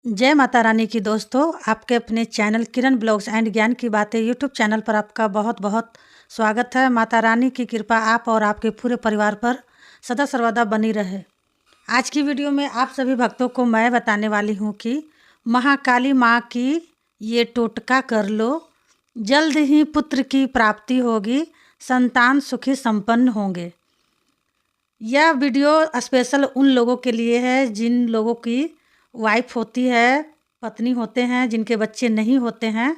जय माता रानी की दोस्तों, आपके अपने चैनल किरण ब्लॉग्स एंड ज्ञान की बातें यूट्यूब चैनल पर आपका बहुत बहुत स्वागत है। माता रानी की कृपा आप और आपके पूरे परिवार पर सदा सर्वदा बनी रहे। आज की वीडियो में आप सभी भक्तों को मैं बताने वाली हूँ कि महाकाली माँ की ये टोटका कर लो, जल्द ही पुत्र की प्राप्ति होगी, संतान सुखी संपन्न होंगे। यह वीडियो स्पेशल उन लोगों के लिए है जिन लोगों की वाइफ होती है, पत्नी होते हैं, जिनके बच्चे नहीं होते हैं।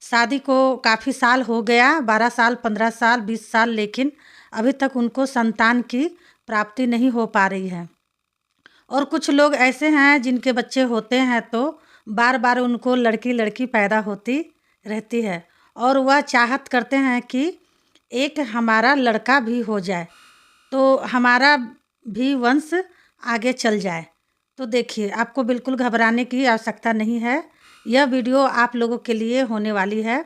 शादी को काफ़ी साल हो गया, 12 साल, 15 साल, 20 साल, लेकिन अभी तक उनको संतान की प्राप्ति नहीं हो पा रही है। और कुछ लोग ऐसे हैं जिनके बच्चे होते हैं तो बार बार उनको लड़की लड़की पैदा होती रहती है और वह चाहत करते हैं कि एक हमारा लड़का भी हो जाए तो हमारा भी वंश आगे चल जाए। तो देखिए, आपको बिल्कुल घबराने की आवश्यकता नहीं है। यह वीडियो आप लोगों के लिए होने वाली है,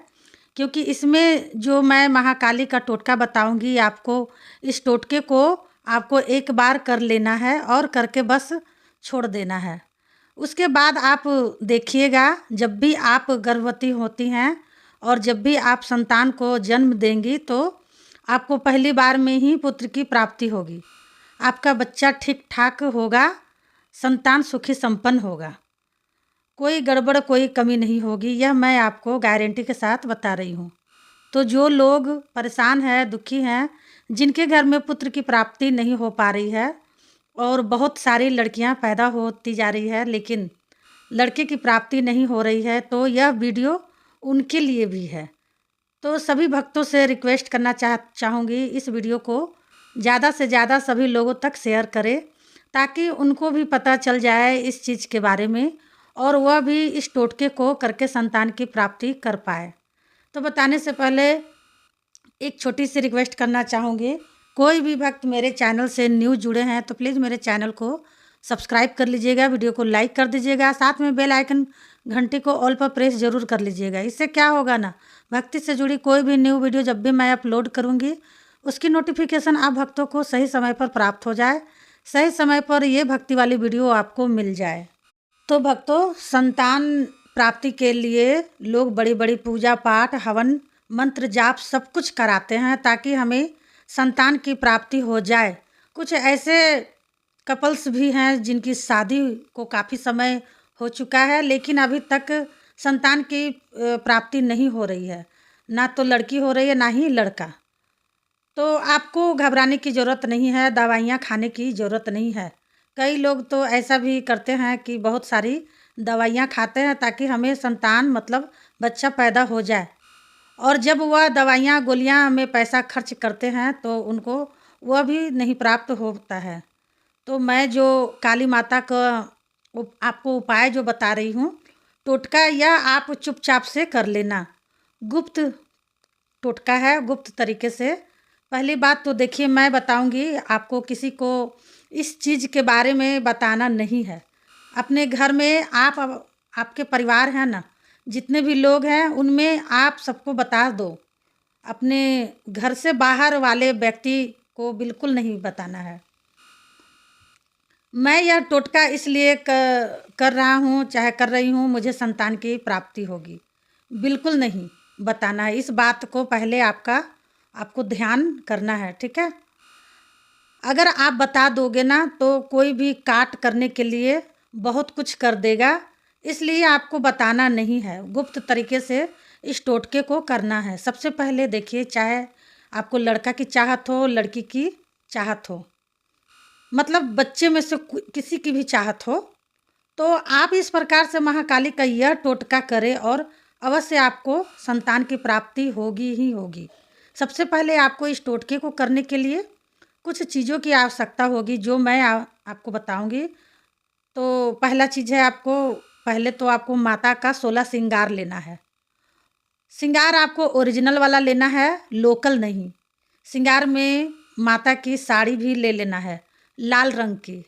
क्योंकि इसमें जो मैं महाकाली का टोटका बताऊंगी, आपको इस टोटके को आपको एक बार कर लेना है और करके बस छोड़ देना है। उसके बाद आप देखिएगा, जब भी आप गर्भवती होती हैं और जब भी आप संतान को जन्म देंगी तो आपको पहली बार में ही पुत्र की प्राप्ति होगी। आपका बच्चा ठीक ठाक होगा, संतान सुखी संपन्न होगा, कोई गड़बड़ कोई कमी नहीं होगी। यह मैं आपको गारंटी के साथ बता रही हूँ। तो जो लोग परेशान हैं, दुखी हैं, जिनके घर में पुत्र की प्राप्ति नहीं हो पा रही है और बहुत सारी लड़कियां पैदा होती जा रही है लेकिन लड़के की प्राप्ति नहीं हो रही है, तो यह वीडियो उनके लिए भी है। तो सभी भक्तों से रिक्वेस्ट करना चाहूँगी, इस वीडियो को ज़्यादा से ज़्यादा सभी लोगों तक शेयर करें ताकि उनको भी पता चल जाए इस चीज़ के बारे में और वह भी इस टोटके को करके संतान की प्राप्ति कर पाए। तो बताने से पहले एक छोटी सी रिक्वेस्ट करना चाहूँगी, कोई भी भक्त मेरे चैनल से न्यू जुड़े हैं तो प्लीज़ मेरे चैनल को सब्सक्राइब कर लीजिएगा, वीडियो को लाइक कर दीजिएगा, साथ में बेल आइकन घंटी को ऑल पर प्रेस ज़रूर कर लीजिएगा। इससे क्या होगा ना, भक्ति से जुड़ी कोई भी न्यू वीडियो जब भी मैं अपलोड करूँगी उसकी नोटिफिकेशन आप भक्तों को सही समय पर प्राप्त हो जाए, सही समय पर ये भक्ति वाली वीडियो आपको मिल जाए। तो भक्तों, संतान प्राप्ति के लिए लोग बड़ी बड़ी पूजा पाठ, हवन, मंत्र जाप सब कुछ कराते हैं ताकि हमें संतान की प्राप्ति हो जाए। कुछ ऐसे कपल्स भी हैं जिनकी शादी को काफ़ी समय हो चुका है लेकिन अभी तक संतान की प्राप्ति नहीं हो रही है, ना तो लड़की हो रही है ना ही लड़का। तो आपको घबराने की ज़रूरत नहीं है, दवाइयाँ खाने की ज़रूरत नहीं है। कई लोग तो ऐसा भी करते हैं कि बहुत सारी दवाइयाँ खाते हैं ताकि हमें संतान मतलब बच्चा पैदा हो जाए, और जब वह दवाइयाँ गोलियाँ में पैसा खर्च करते हैं तो उनको वह भी नहीं प्राप्त होता है। तो मैं जो काली माता का आपको उपाय जो बता रही हूँ, टोटका, यह आप चुपचाप से कर लेना। गुप्त टोटका है, गुप्त तरीके से। पहली बात तो देखिए, मैं बताऊंगी आपको, किसी को इस चीज़ के बारे में बताना नहीं है। अपने घर में आपके परिवार हैं ना, जितने भी लोग हैं उनमें आप सबको बता दो। अपने घर से बाहर वाले व्यक्ति को बिल्कुल नहीं बताना है। मैं यह टोटका इसलिए कर रहा हूँ, चाहे कर रही हूँ, मुझे संतान की प्राप्ति होगी, बिल्कुल नहीं बताना है। इस बात को पहले आपको ध्यान करना है, ठीक है। अगर आप बता दोगे ना तो कोई भी काट करने के लिए बहुत कुछ कर देगा, इसलिए आपको बताना नहीं है। गुप्त तरीके से इस टोटके को करना है। सबसे पहले देखिए, चाहे आपको लड़का की चाहत हो, लड़की की चाहत हो, मतलब बच्चे में से किसी की भी चाहत हो, तो आप इस प्रकार से महाकाली का यह टोटका करें और अवश्य आपको संतान की प्राप्ति होगी ही होगी। सबसे पहले आपको इस टोटके को करने के लिए कुछ चीज़ों की आवश्यकता होगी जो मैं आपको बताऊंगी। तो पहला चीज़ है, पहले तो आपको माता का 16 श्रृंगार लेना है। श्रृंगार आपको ओरिजिनल वाला लेना है, लोकल नहीं। श्रृंगार में माता की साड़ी भी ले लेना है, लाल रंग की,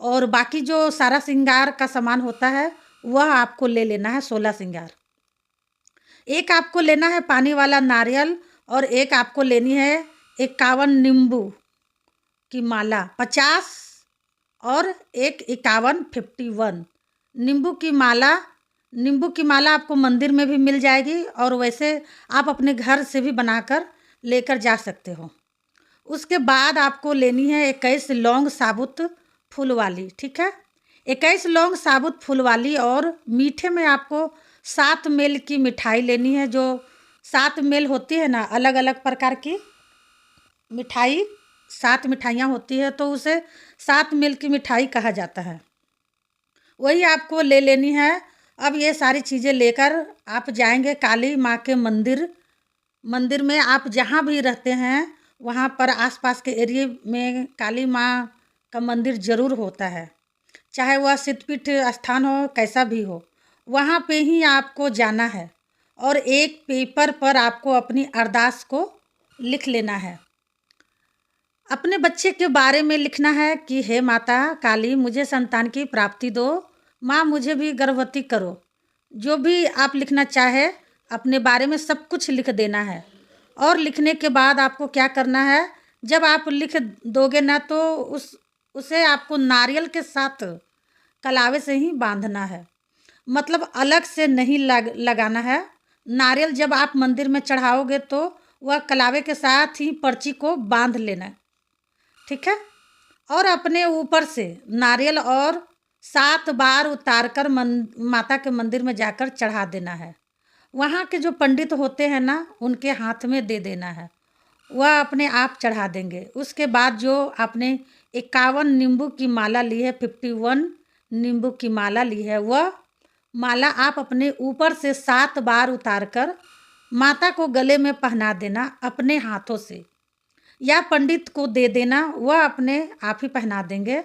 और बाकी जो सारा श्रृंगार का सामान होता है वह आपको ले लेना है, 16 श्रृंगार। एक आपको लेना है पानी वाला नारियल, और एक आपको लेनी है 51 नींबू की माला, 50, और एक 51, 51 नींबू की माला आपको मंदिर में भी मिल जाएगी और वैसे आप अपने घर से भी बनाकर लेकर जा सकते हो। उसके बाद आपको लेनी है 21 लौंग साबुत फूल वाली, ठीक है। 21 लौंग साबुत फूल वाली, और मीठे में आपको 7 मेल की मिठाई लेनी है। जो 7 मेल होती है ना, अलग अलग प्रकार की मिठाई, 7 मिठाइयाँ होती है, तो उसे 7 मेल की मिठाई कहा जाता है। वही आपको ले लेनी है। अब ये सारी चीज़ें लेकर आप जाएंगे काली माँ के मंदिर में। आप जहाँ भी रहते हैं वहाँ पर आसपास के एरिया में काली माँ का मंदिर ज़रूर होता है, चाहे वह सिद्धपीठ स्थान हो, कैसा भी हो, वहाँ पे ही आपको जाना है। और एक पेपर पर आपको अपनी अरदास को लिख लेना है। अपने बच्चे के बारे में लिखना है कि हे माता काली, मुझे संतान की प्राप्ति दो, माँ मुझे भी गर्भवती करो। जो भी आप लिखना चाहे अपने बारे में सब कुछ लिख देना है। और लिखने के बाद आपको क्या करना है, जब आप लिख दोगे ना तो उसे आपको नारियल के साथ कलावे से ही बांधना है, मतलब अलग से नहीं लगाना है। नारियल जब आप मंदिर में चढ़ाओगे तो वह कलावे के साथ ही पर्ची को बांध लेना है, ठीक है। और अपने ऊपर से नारियल और 7 बार उतारकर माता के मंदिर में जाकर चढ़ा देना है। वहाँ के जो पंडित होते हैं ना, उनके हाथ में दे देना है, वह अपने आप चढ़ा देंगे। उसके बाद जो आपने 51 नींबू की माला ली है, 51 नींबू की माला ली है, वह माला आप अपने ऊपर से 7 बार उतारकर माता को गले में पहना देना अपने हाथों से, या पंडित को दे देना, वह अपने आप ही पहना देंगे।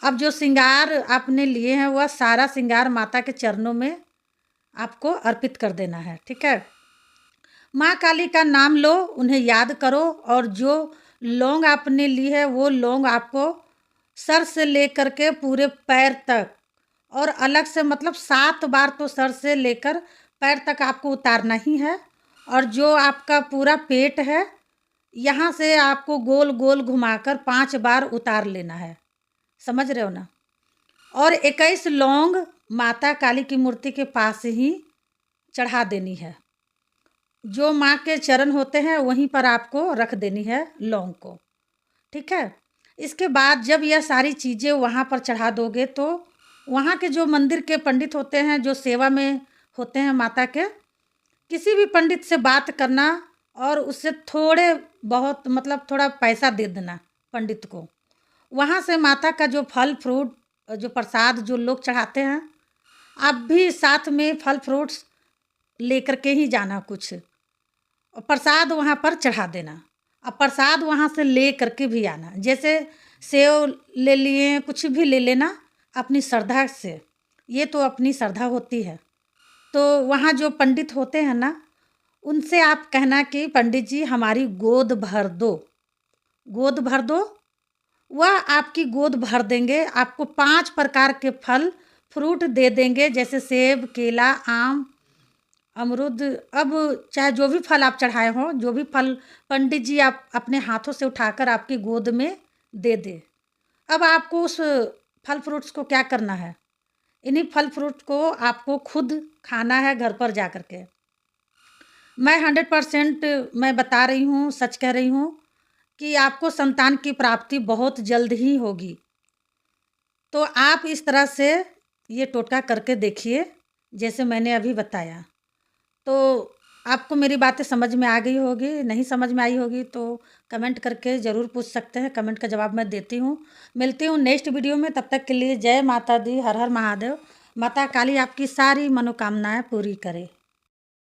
अब जो श्रृंगार आपने लिए हैं वह सारा श्रृंगार माता के चरणों में आपको अर्पित कर देना है, ठीक है। माँ काली का नाम लो, उन्हें याद करो, और जो लौंग आपने ली है वो लौंग आपको सर से लेकर के पूरे पैर तक, और अलग से मतलब 7 बार तो सर से लेकर पैर तक आपको उतारना ही है। और जो आपका पूरा पेट है यहाँ से आपको गोल गोल घुमाकर 5 बार उतार लेना है, समझ रहे हो ना। और 21 लौंग माता काली की मूर्ति के पास ही चढ़ा देनी है। जो माँ के चरण होते हैं वहीं पर आपको रख देनी है लौंग को, ठीक है। इसके बाद जब यह सारी चीज़ें वहाँ पर चढ़ा दोगे तो वहाँ के जो मंदिर के पंडित होते हैं, जो सेवा में होते हैं माता के, किसी भी पंडित से बात करना और उससे थोड़े बहुत मतलब थोड़ा पैसा दे देना पंडित को। वहाँ से माता का जो फल फ्रूट, जो प्रसाद जो लोग चढ़ाते हैं, आप भी साथ में फल फ्रूट्स लेकर के ही जाना कुछ, और प्रसाद वहाँ पर चढ़ा देना। अब प्रसाद वहाँ से ले करके भी आना, जैसे सेव ले लिए, कुछ भी ले लेना अपनी श्रद्धा से, ये तो अपनी श्रद्धा होती है। तो वहाँ जो पंडित होते हैं ना, उनसे आप कहना कि पंडित जी हमारी गोद भर दो, गोद भर दो। वह आपकी गोद भर देंगे, आपको 5 प्रकार के फल फ्रूट दे देंगे, जैसे सेब, केला, आम, अमरूद। अब चाहे जो भी फल आप चढ़ाए हों, जो भी फल पंडित जी आप अपने हाथों से उठाकर आपकी गोद में दे दे। अब आपको उस फल फ्रूट्स को क्या करना है, इन्हीं फल फ्रूट को आपको खुद खाना है घर पर जा कर के। मैं 100% मैं बता रही हूँ, सच कह रही हूँ कि आपको संतान की प्राप्ति बहुत जल्द ही होगी। तो आप इस तरह से ये टोटका करके देखिए जैसे मैंने अभी बताया। तो आपको मेरी बातें समझ में आ गई होगी, नहीं समझ में आई होगी तो कमेंट करके ज़रूर पूछ सकते हैं, कमेंट का जवाब मैं देती हूँ। मिलती हूँ नेक्स्ट वीडियो में, तब तक के लिए जय माता दी, हर हर महादेव। माता काली आपकी सारी मनोकामनाएं पूरी करे।